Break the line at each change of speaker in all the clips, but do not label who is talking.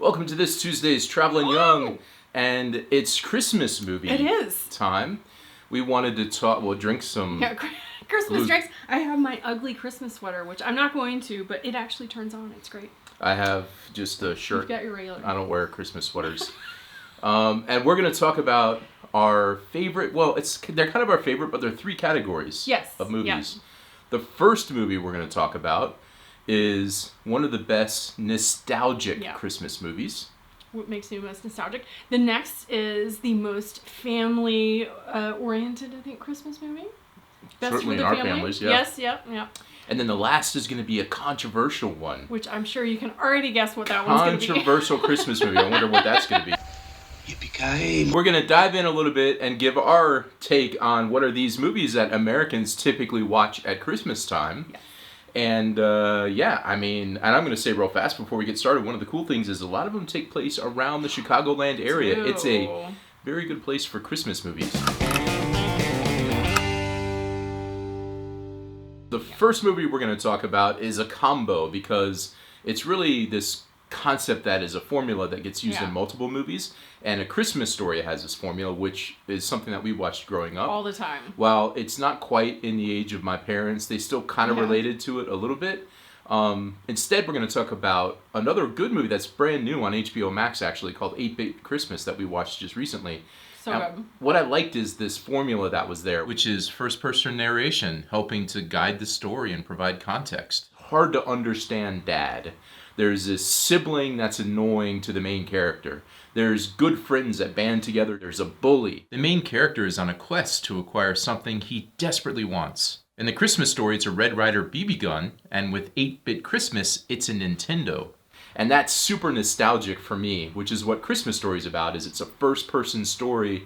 Welcome to this Tuesday's Travelin' Young, and it's Christmas movie
It is.
time. We wanted to talk, drink some...
Yeah, Christmas drinks. I have my ugly Christmas sweater, which I'm not going to, but it actually turns on. It's great.
I have just a shirt.
You've got your regular.
I don't wear Christmas sweaters. And we're going to talk about our favorite, they're kind of our favorite, but they're three categories of movies.
Yeah.
The first movie we're going to talk about is one of the best nostalgic Christmas movies.
What makes me most nostalgic. The next is the most family-oriented, I think, Christmas movie. Best
Certainly
for the
in our
family.
families, yeah.
Yes, yep.
And then the last is going to be a controversial one.
Which I'm sure you can already guess what that one's going to be.
Controversial Christmas movie. I wonder what that's going to be.
Yippee-ki-yay.
We're going to dive in a little bit and give our take on what are these movies that Americans typically watch at Christmas time.
Yes.
And and I'm going to say real fast before we get started, one of the cool things is a lot of them take place around the Chicagoland area. It's a very good place for Christmas movies. The first movie we're going to talk about is a combo because it's really this concept that is a formula that gets used in multiple movies. And A Christmas Story has this formula, which is something that we watched growing up.
All the time.
While it's not quite in the age of my parents, they still kind of related to it a little bit. Instead, we're going to talk about another good movie that's brand new on HBO Max, actually, called 8-Bit Christmas that we watched just recently.
So good.
What I liked is this formula that was there, which is first-person narration, helping to guide the story and provide context. Hard to understand dad. There's this sibling that's annoying to the main character. There's good friends that band together. There's a bully. The main character is on a quest to acquire something he desperately wants. In The Christmas Story, it's a Red Ryder BB gun, and with 8-Bit Christmas, it's a Nintendo. And that's super nostalgic for me, which is what Christmas Story is about, is it's a first-person story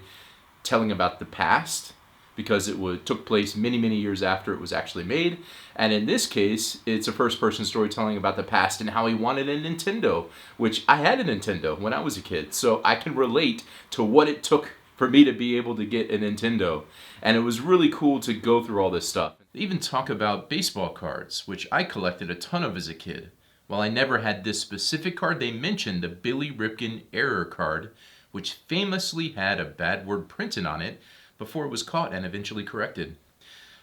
telling about the past, because it took place many, many years after it was actually made. And in this case, it's a first-person story telling about the past and how he wanted a Nintendo, which I had a Nintendo when I was a kid, so I can relate to what it took for me to be able to get a Nintendo. And it was really cool to go through all this stuff. They even talk about baseball cards, which I collected a ton of as a kid. While I never had this specific card, they mentioned the Billy Ripken error card, which famously had a bad word printed on it, before it was caught and eventually corrected.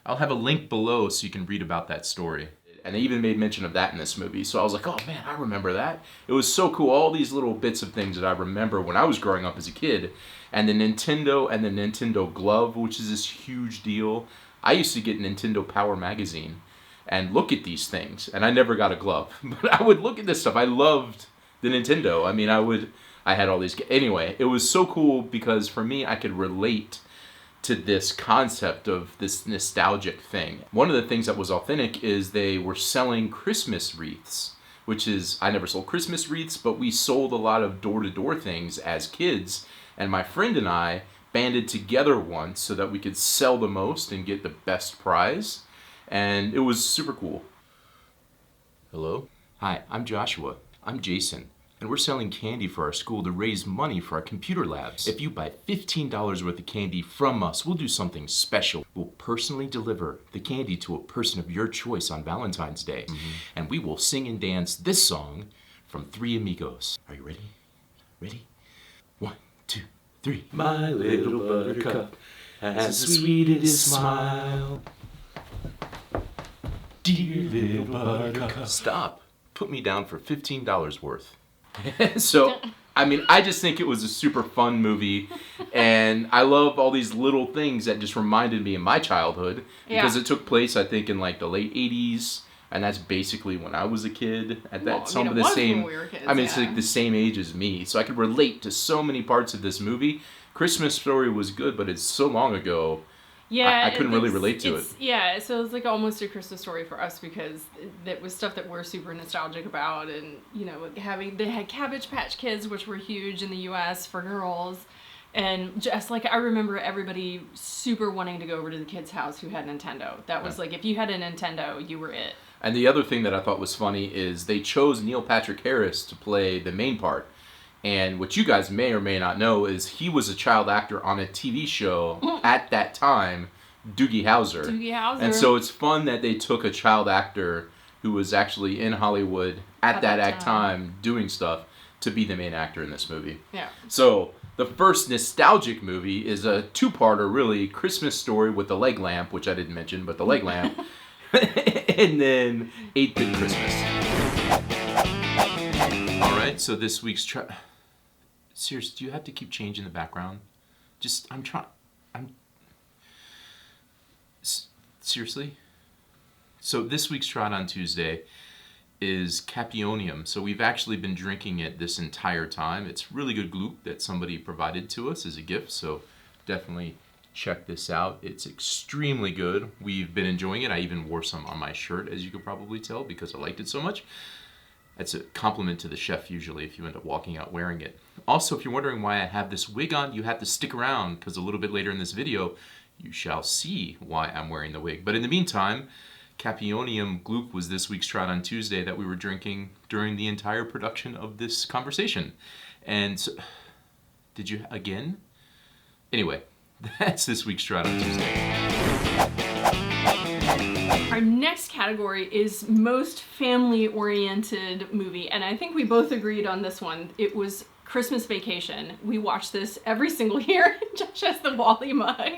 I'll have a link below so you can read about that story. And they even made mention of that in this movie. So I was like, oh man, I remember that. It was so cool. All these little bits of things that I remember when I was growing up as a kid. And the Nintendo and the Nintendo glove, which is this huge deal. I used to get Nintendo Power magazine and look at these things. And I never got a glove. But I would look at this stuff. I loved the Nintendo. I mean, I had all these. Anyway, it was so cool because for me, I could relate to this concept of this nostalgic thing. One of the things that was authentic is they were selling Christmas wreaths, which is, I never sold Christmas wreaths, but we sold a lot of door-to-door things as kids, and my friend and I banded together once so that we could sell the most and get the best prize, and it was super cool. Hello? Hi, I'm Joshua. I'm Jason. And we're selling candy for our school to raise money for our computer labs. If you buy $15 worth of candy from us, we'll do something special. We'll personally deliver the candy to a person of your choice on Valentine's Day. And we will sing and dance this song from Three Amigos. Are you ready? Ready? 1, 2, 3.
My little buttercup has the sweetest smile.
Dear little buttercup. Stop. Put me down for $15 worth. So, I mean, I just think it was a super fun movie, and I love all these little things that just reminded me of my childhood, because it took place, I think, in like the late 80s, and that's basically when I was a kid, at that it's like the same age as me, so I could relate to so many parts of this movie. Christmas Story was good, but it's so long ago.
Yeah,
I couldn't really relate to it.
Yeah, so it's like almost a Christmas Story for us because that was stuff that we're super nostalgic about, and you know, they had Cabbage Patch Kids, which were huge in the U.S. for girls, and just like I remember everybody super wanting to go over to the kid's house who had Nintendo. That was like if you had a Nintendo, you were it.
And the other thing that I thought was funny is they chose Neil Patrick Harris to play the main part. And what you guys may or may not know is he was a child actor on a TV show at that time, DOOGIE HOWSER.
DOOGIE HOWSER.
And so it's fun that they took a child actor who was actually in Hollywood at that time doing stuff to be the main actor in this movie.
Yeah.
So the first nostalgic movie is a two-parter, really, Christmas Story with the leg lamp, which I didn't mention, but the leg lamp, and then 8-Bit Christmas. All right, so this week's Serious, do you have to keep changing the background? Seriously? So this week's Trot on Tuesday is Capionium. So we've actually been drinking it this entire time. It's really good glue that somebody provided to us as a gift, so definitely check this out. It's extremely good. We've been enjoying it. I even wore some on my shirt, as you could probably tell, because I liked it so much. That's a compliment to the chef usually if you end up walking out wearing it. Also, if you're wondering why I have this wig on, you have to stick around because a little bit later in this video, you shall see why I'm wearing the wig. But in the meantime, Capionium Gloop was this week's Trot on Tuesday that we were drinking during the entire production of this conversation. And so, did you again? Anyway, that's this week's Trot on Tuesday.
Our next category is most family-oriented movie, and I think we both agreed on this one. It was Christmas Vacation. We watch this every single year. Josh has the Wally mug.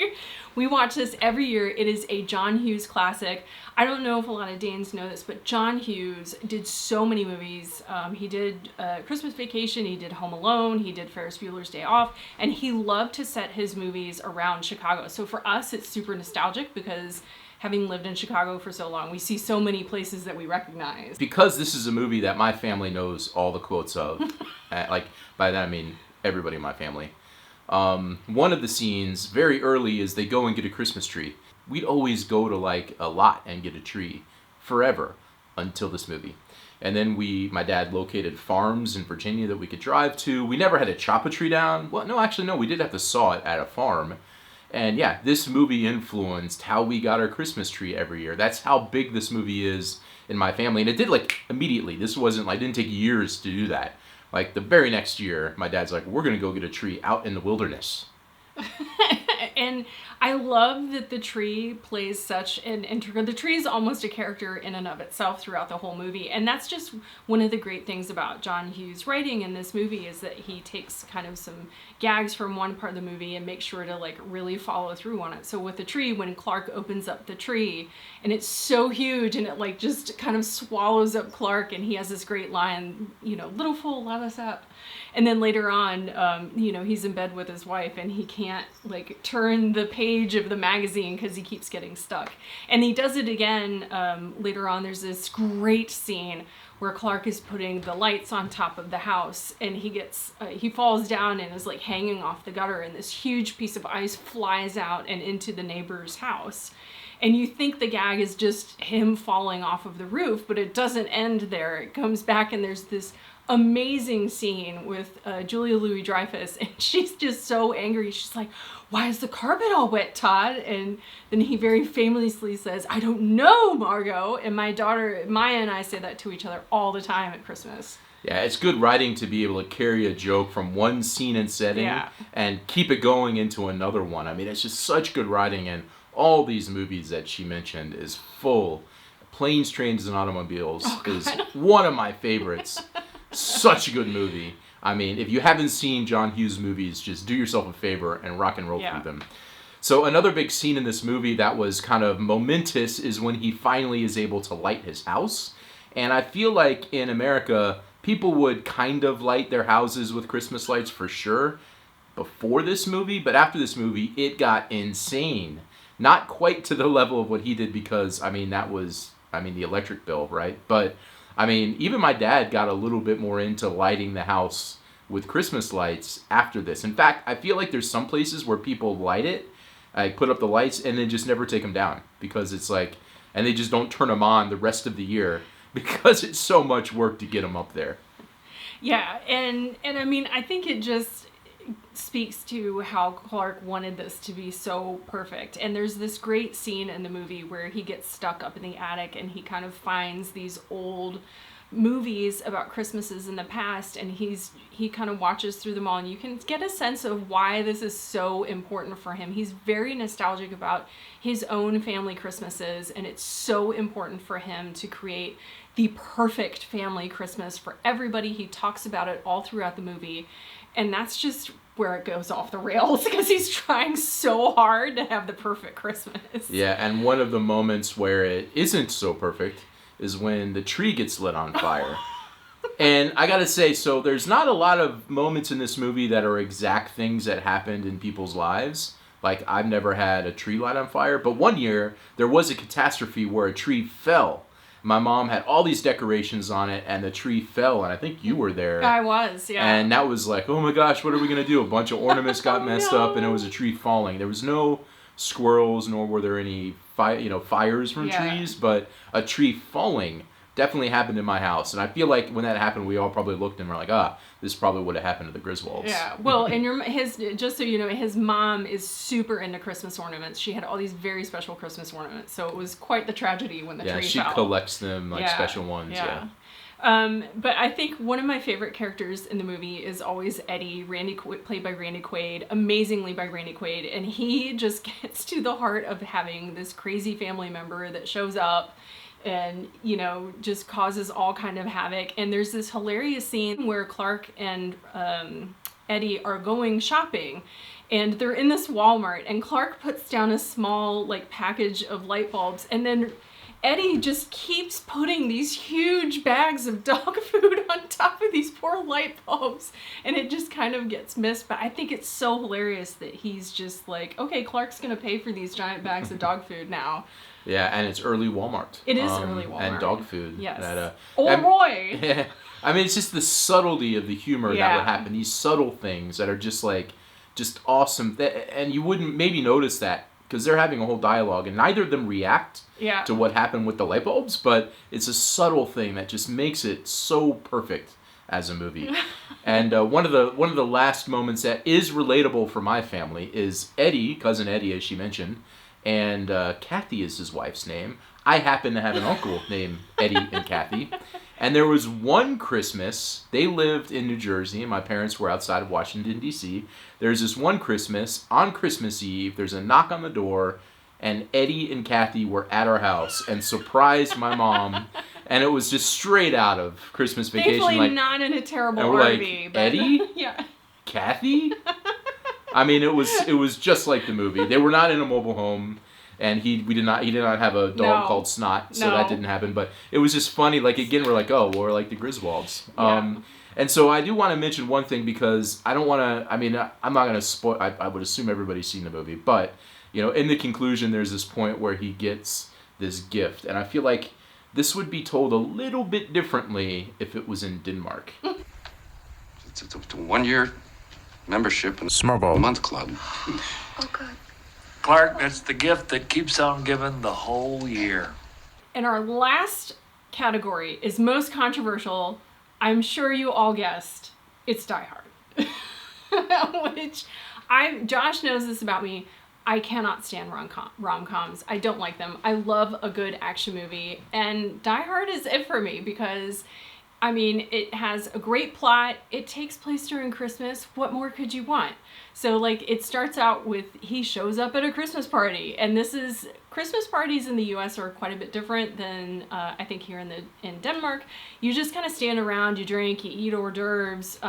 We watch this every year. It is a John Hughes classic. I don't know if a lot of Danes know this, but John Hughes did so many movies. He did Christmas Vacation, he did Home Alone, he did Ferris Bueller's Day Off, and he loved to set his movies around Chicago. So for us, it's super nostalgic because having lived in Chicago for so long, we see so many places that we recognize.
Because this is a movie that my family knows all the quotes of, like by that I mean everybody in my family. One of the scenes very early is they go and get a Christmas tree. We'd always go to like a lot and get a tree forever until this movie. And then my dad located farms in Virginia that we could drive to. We never had to chop a tree down. Well, no, actually, no, we did have to saw it at a farm. And yeah, this movie influenced how we got our Christmas tree every year. That's how big this movie is in my family. And it did like immediately. This wasn't like, it didn't take years to do that. Like the very next year, my dad's like, we're going to go get a tree out in the wilderness.
And I love that the tree plays such an integral, the tree is almost a character in and of itself throughout the whole movie. And that's just one of the great things about John Hughes' writing in this movie is that he takes kind of some gags from one part of the movie and makes sure to like really follow through on it. So with the tree, when Clark opens up the tree and it's so huge and it like just kind of swallows up Clark, and he has this great line, you know, little fool, let us up. And then later on, you know, he's in bed with his wife and he can't like turn the page of the magazine because he keeps getting stuck. And he does it again later on. There's this great scene where Clark is putting the lights on top of the house, and he falls down and is like hanging off the gutter, and this huge piece of ice flies out and into the neighbor's house. And you think the gag is just him falling off of the roof, but it doesn't end there. It comes back and there's this amazing scene with Julia Louis-Dreyfus, and she's just so angry. She's like, why is the carpet all wet, Todd? And then he very famously says, I don't know, Margot. And my daughter Maya and I say that to each other all the time at Christmas.
Yeah, it's good writing to be able to carry a joke from one scene and setting and keep it going into another one. I mean, it's just such good writing, and all these movies that she mentioned is full. Planes, Trains, and Automobiles is one of my favorites. Such a good movie. I mean, if you haven't seen John Hughes movies, just do yourself a favor and rock and roll through them. So another big scene in this movie that was kind of momentous is when he finally is able to light his house. And I feel like in America, people would kind of light their houses with Christmas lights for sure before this movie, but after this movie, it got insane. Not quite to the level of what he did because, I mean, that was, the electric bill, right? But I mean, even my dad got a little bit more into lighting the house with Christmas lights after this. In fact, I feel like there's some places where people light it, like put up the lights, and then just never take them down because it's like, and they just don't turn them on the rest of the year because it's so much work to get them up there.
Yeah, and I mean, I think it just speaks to how Clark wanted this to be so perfect. And there's this great scene in the movie where he gets stuck up in the attic and he kind of finds these old movies about Christmases in the past, and he kind of watches through them all, and you can get a sense of why this is so important for him. He's very nostalgic about his own family Christmases, and it's so important for him to create the perfect family Christmas for everybody. He talks about it all throughout the movie. And that's just where it goes off the rails because he's trying so hard to have the perfect Christmas.
Yeah, and one of the moments where it isn't so perfect is when the tree gets lit on fire. And I gotta say, so there's not a lot of moments in this movie that are exact things that happened in people's lives. Like, I've never had a tree light on fire, but one year there was a catastrophe where a tree fell. My mom had all these decorations on it, and the tree fell, and I think you were there.
I was, yeah.
And that was like, oh my gosh, what are we going to do? A bunch of ornaments got messed up, and it was a tree falling. There was no squirrels, nor were there any fires from trees, but a tree falling definitely happened in my house. And I feel like when that happened, we all probably looked and were like, this probably would have happened to the Griswolds.
Yeah, well, and just so you know, his mom is super into Christmas ornaments. She had all these very special Christmas ornaments, so it was quite the tragedy when the tree fell.
Yeah, she collects them, like special ones, yeah.
But I think one of my favorite characters in the movie is always Eddie, played by Randy Quaid, amazingly by Randy Quaid, and he just gets to the heart of having this crazy family member that shows up and, you know, just causes all kind of havoc. And there's this hilarious scene where Clark and Eddie are going shopping, and they're in this Walmart, and Clark puts down a small, like, package of light bulbs, and then Eddie just keeps putting these huge bags of dog food on top of these poor light bulbs, and it just kind of gets missed. But I think it's so hilarious that he's just like, okay, Clark's gonna pay for these giant bags of dog food now.
Yeah, and it's early Walmart.
It is early Walmart.
And dog food.
Yes.
Roy! Yeah. I mean, it's just the subtlety of the humor that would happen. These subtle things that are just awesome. And you wouldn't maybe notice that because they're having a whole dialogue and neither of them react to what happened with the light bulbs, but it's a subtle thing that just makes it so perfect as a movie. And one of the last moments that is relatable for my family is Eddie, cousin Eddie, as she mentioned, and Kathy is his wife's name. I happen to have an uncle named Eddie and Kathy. And there was one Christmas, they lived in New Jersey, and my parents were outside of Washington, D.C. There's this one Christmas, on Christmas Eve, there's a knock on the door, and Eddie and Kathy were at our house and surprised my mom. And it was just straight out of Christmas Vacation.
Thankfully, not in a terrible
RV.
Like,
Eddie?
Yeah.
Kathy? I mean, it was just like the movie. They were not in a mobile home, and he did not have a dog called Snot, so that didn't happen. But it was just funny. Like again, we're like, we're like the Griswolds.
Yeah.
And so I do want to mention one thing because I don't want to. I mean, I'm not going to spoil. I would assume everybody's seen the movie, but you know, in the conclusion, there's this point where he gets this gift, and I feel like this would be told a little bit differently if it was in Denmark.
It's a 1-year membership in
Smurbo.
a month club.
Oh, good.
Clark, that's the gift that keeps on giving the whole year.
And our last category is most controversial. I'm sure you all guessed. It's Die Hard. Which, Josh knows this about me. I cannot stand rom-coms. I don't like them. I love a good action movie. And Die Hard is it for me because, I mean, it has a great plot. It takes place during Christmas. What more could you want? So, like, it starts out with he shows up at a Christmas party. And Christmas parties in the U.S. are quite a bit different than, I think, here in Denmark. You just kind of stand around, you drink, you eat hors d'oeuvres.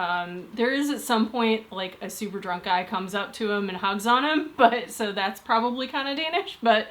There is at some point, like, a super drunk guy comes up to him and hugs on him. So that's probably kind of Danish. But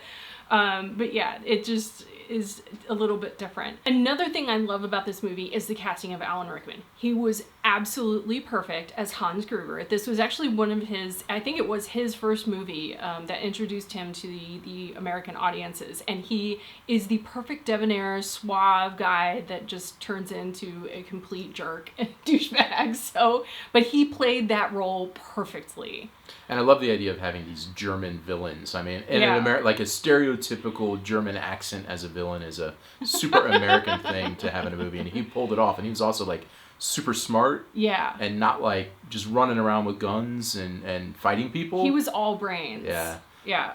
yeah, it just is a little bit different. Another thing I love about this movie is the casting of Alan Rickman. He was absolutely perfect as Hans Gruber. This was actually one of his, I think it was his first movie that introduced him to the American audiences. And he is the perfect debonair, suave guy that just turns into a complete jerk and douchebag. But he played that role perfectly.
And I love the idea of having these German villains. I mean, like a stereotypical German accent as a villain is a super American thing to have in a movie. And he pulled it off. And he was also like super smart.
Yeah.
And not like just running around with guns and fighting people.
He was all brains.
Yeah.
Yeah.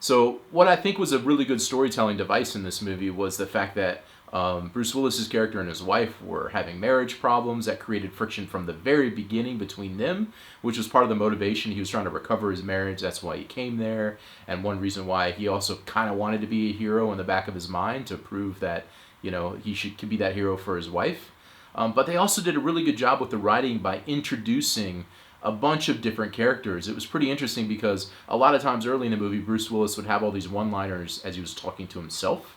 So what I think was a really good storytelling device in this movie was the fact that Bruce Willis's character and his wife were having marriage problems that created friction from the very beginning between them, which was part of the motivation. He was trying to recover his marriage. That's why he came there. And one reason why he also kind of wanted to be a hero in the back of his mind to prove that, he could be that hero for his wife. But they also did a really good job with the writing by introducing a bunch of different characters. It was pretty interesting because a lot of times early in the movie, Bruce Willis would have all these one-liners as he was talking to himself.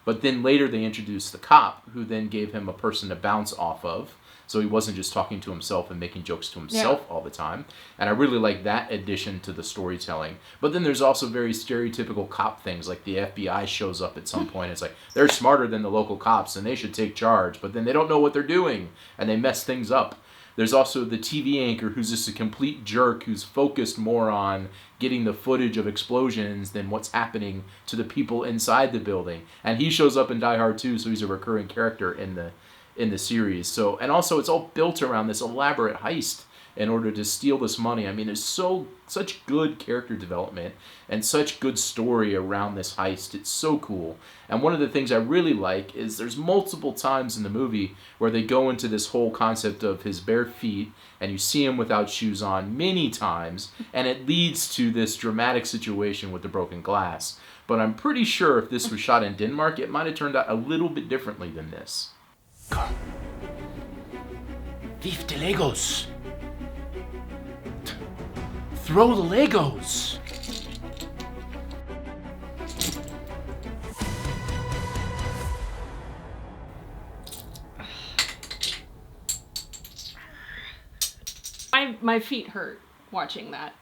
But then later they introduced the cop, who then gave him a person to bounce off of. So he wasn't just talking to himself and making jokes to himself all the time. And I really like that addition to the storytelling. But then there's also very stereotypical cop things, like the FBI shows up at some point. It's like, they're smarter than the local cops and they should take charge. But then they don't know what they're doing and they mess things up. There's also the TV anchor who's just a complete jerk who's focused more on getting the footage of explosions than what's happening to the people inside the building. And he shows up in Die Hard 2, so he's a recurring character in the series. So, and also it's all built around this elaborate heist in order to steal this money. I mean, there's such good character development and such good story around this heist. It's so cool. And one of the things I really like is there's multiple times in the movie where they go into this whole concept of his bare feet, and you see him without shoes on many times, and it leads to this dramatic situation with the broken glass. But I'm pretty sure if this was shot in Denmark, it might have turned out a little bit differently than this.
Come. Leave the Legos. Throw the Legos.
My feet hurt watching that.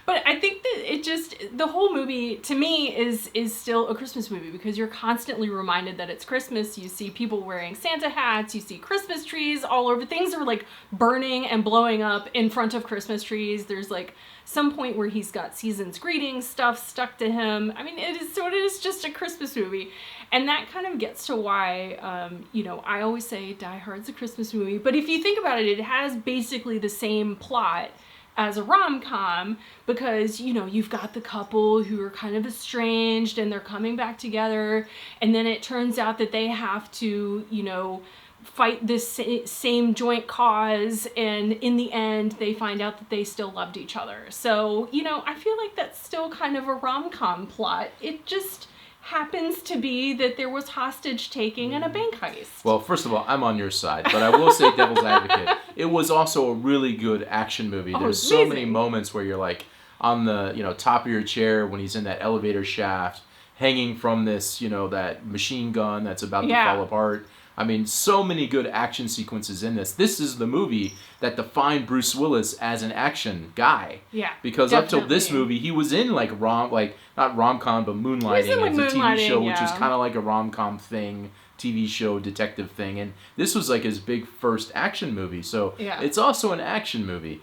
But I think that the whole movie to me is still a Christmas movie because you're constantly reminded that it's Christmas. You see people wearing Santa hats, you see Christmas trees all over. Things are like burning and blowing up in front of Christmas trees. There's like some point where he's got season's greetings stuff stuck to him. I mean, it is just a Christmas movie. And that kind of gets to why, I always say Die Hard's a Christmas movie. But if you think about it, it has basically the same plot as a rom-com because, you've got the couple who are kind of estranged and they're coming back together. And then it turns out that they have to, fight this same joint cause. And in the end, they find out that they still loved each other. So, I feel like that's still kind of a rom-com plot. It just happens to be that there was hostage taking and a bank heist.
Well, first of all, I'm on your side, but I will say devil's advocate. It was also a really good action movie. There's so many moments where you're like on the, top of your chair when he's in that elevator shaft, hanging from this, that machine gun that's about to fall apart. I mean, so many good action sequences in this. This is the movie that defined Bruce Willis as an action guy.
Yeah,
because
definitely.
Up till this movie, he was in not rom-com, but Moonlighting. It's a TV show, which is kind of like a rom-com thing, TV show, detective thing. And this was like his big first action movie. So it's also an action movie.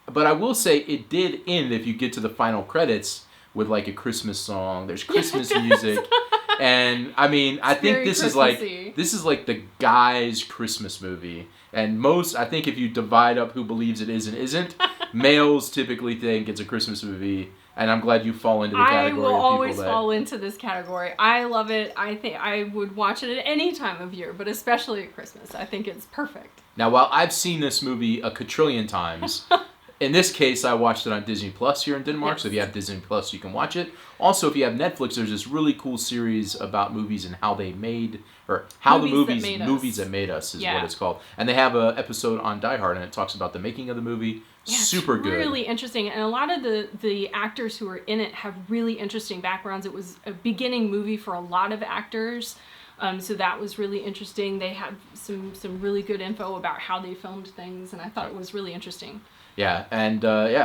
But I will say it did end, if you get to the final credits, with like a Christmas song. There's Christmas music. And I mean, I think this is like the guy's Christmas movie. And I think if you divide up who believes it is and isn't, males typically think it's a Christmas movie. And I'm glad you fall into the category of people that...
I will always fall into this category. I love it. I think I would watch it at any time of year, but especially at Christmas. I think it's perfect.
Now, while I've seen this movie a quadrillion times... In this case, I watched it on Disney Plus here in Denmark, so if you have Disney Plus, you can watch it. Also, if you have Netflix, there's this really cool series about movies and how they made, or how movies that made us is what it's called. And they have an episode on Die Hard, and it talks about the making of the movie. Yeah, super good.
Really interesting. And a lot of the actors who are in it have really interesting backgrounds. It was a beginning movie for a lot of actors. So that was really interesting. They had some really good info about how they filmed things, and I thought it was really interesting.
Yeah, and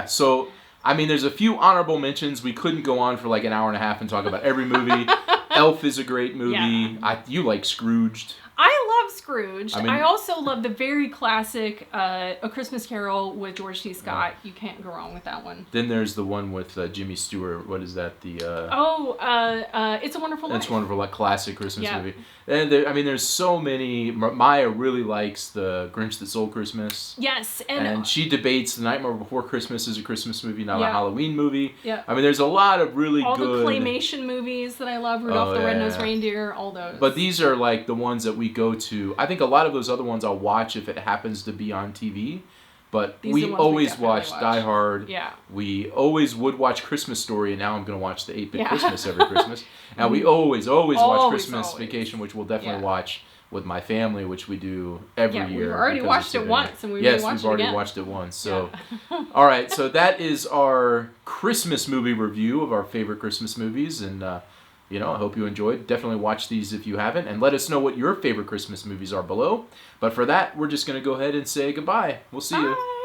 so, I mean, there's a few honorable mentions. We couldn't go on for like an hour and a half and talk about every movie. Elf is a great movie. Yeah. You like Scrooged.
I love Scrooge. I also love the very classic A Christmas Carol with George C. Scott. You can't go wrong with that one.
Then there's the one with Jimmy Stewart. What is that?
It's a Wonderful Life.
It's a Wonderful, like classic Christmas movie. And there's so many. Maya really likes The Grinch That Stole Christmas.
Yes,
and she debates The Nightmare Before Christmas is a Christmas movie, not a Halloween movie.
Yeah.
I mean, there's a lot of really
all
good...
the claymation movies that I love, Rudolph the Red-Nosed Reindeer, all those.
But these are like the ones that we go to. I think a lot of those other ones I'll watch if it happens to be on TV. But
These are
we
the ones
always
definitely
watch Die Hard.
Yeah.
We always would watch Christmas Story, and now I'm going to watch the 8-Bit
Yeah.
Christmas every Christmas. And we always watch
Always,
Christmas
always.
Vacation, which we'll definitely
Yeah.
watch with my family, which we do every year.
We've already
because
watched
it's
it
so
once, and we
yes,
rewatched
we've
it
already
again.
watched it once. So,
Yeah.
all right, so that is our Christmas movie review of our favorite Christmas movies, and you know, I hope you enjoyed. Definitely watch these if you haven't, and let us know what your favorite Christmas movies are below. But for that, we're just going to go ahead and say goodbye. We'll see you.
Bye.